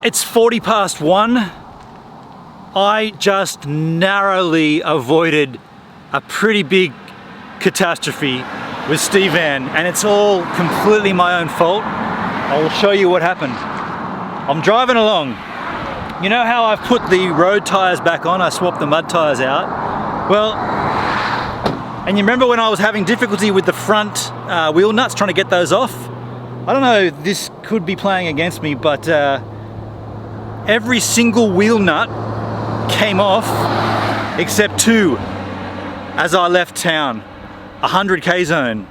It's 40 past 1. I just narrowly avoided a pretty big catastrophe with Steve Van, and it's all completely my own fault. I will show you what happened. I'm driving along. You know how I've put the road tires back on? I swapped the mud tires out. Well, and you remember when I was having difficulty with the front wheel nuts, trying to get those off? I don't know, this could be playing against me, but every single wheel nut came off except 2 as I left town, 100k zone.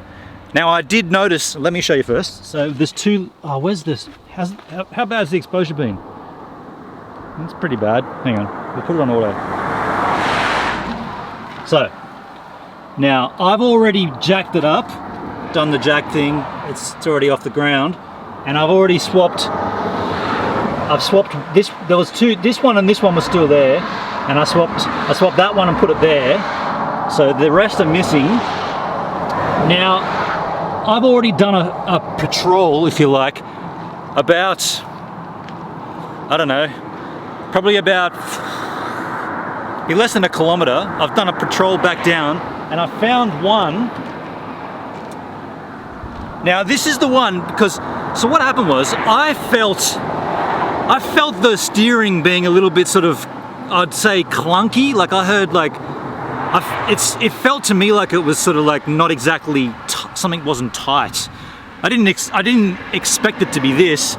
Now I did notice, let me show you first. So there's 2, oh, where's this? How bad has the exposure been? It's pretty bad. Hang on, we'll put it on auto. So, now I've already jacked it up, done the jack thing, it's already off the ground, and I've already swapped, this, there was 2, this one and this one was still there, and I swapped that one and put it there, so the rest are missing. Now, I've already done a patrol, if you like, about, I don't know, probably about less than a kilometre. I've done a patrol back down and I found one. Now this is the one because, so what happened was I felt the steering being a little bit sort of, I'd say clunky. Like I heard like, it felt to me like it was sort of like not exactly, something wasn't tight. I didn't expect it to be this.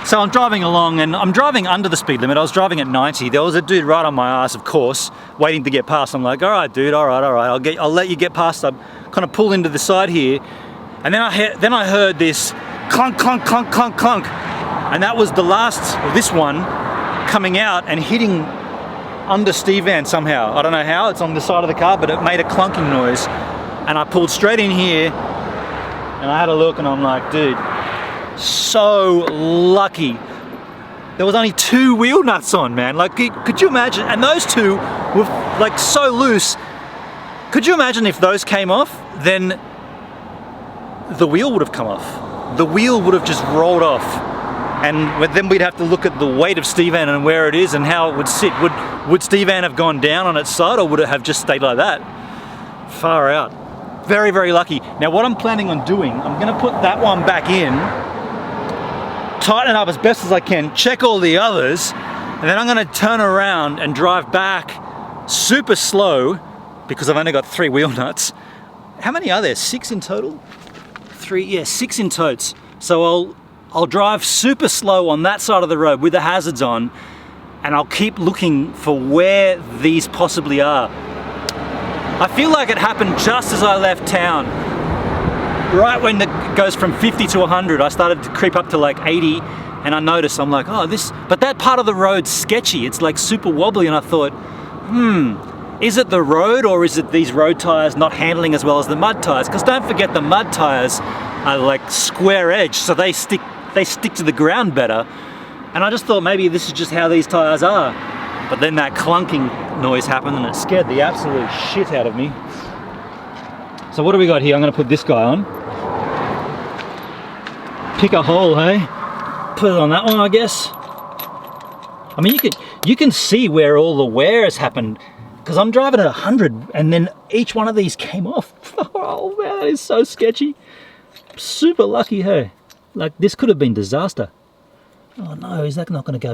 So I'm driving along and I'm driving under the speed limit. I was driving at 90. There was a dude right on my ass, of course, waiting to get past. I'm like, all right, dude, all right. I'll let you get past. I kind of pulled into the side here. And then I heard this clunk, clunk, clunk, clunk, clunk. And that was the last of this one coming out and hitting under Steve Van somehow. I don't know how, it's on the side of the car, but it made a clunking noise. And I pulled straight in here and I had a look and I'm like, dude, so lucky. There was only 2 wheel nuts on, man. Like, could you imagine? And those 2 were like so loose. Could you imagine if those came off, then the wheel would have come off. The wheel would have just rolled off. And then we'd have to look at the weight of Steve Van and where it is and how it would sit. Would Steve Van have gone down on its side or would it have just stayed like that? Far out. Very, very lucky. Now what I'm planning on doing, I'm gonna put that one back in, tighten it up as best as I can, check all the others, and then I'm gonna turn around and drive back super slow because I've only got 3 wheel nuts. How many are there? 6 in total? 3, yeah, 6 in totes. So I'll drive super slow on that side of the road with the hazards on, and I'll keep looking for where these possibly are. I feel like it happened just as I left town. Right when it goes from 50 to 100, I started to creep up to like 80, and I noticed, I'm like, oh, but that part of the road's sketchy. It's like super wobbly, and I thought, is it the road or is it these road tires not handling as well as the mud tires? Because don't forget, the mud tires are like square edge, so they stick to the ground better. And I just thought maybe this is just how these tires are. But then that clunking noise happened and it scared the absolute shit out of me. So what do we got here? I'm gonna put this guy on. Pick a hole, hey? Put it on that one, I guess. I mean, you can see where all the wear has happened because I'm driving at 100 and then each one of these came off. Oh man, that is so sketchy. Super lucky, hey? Like, this could have been disaster. Oh no, is that not gonna go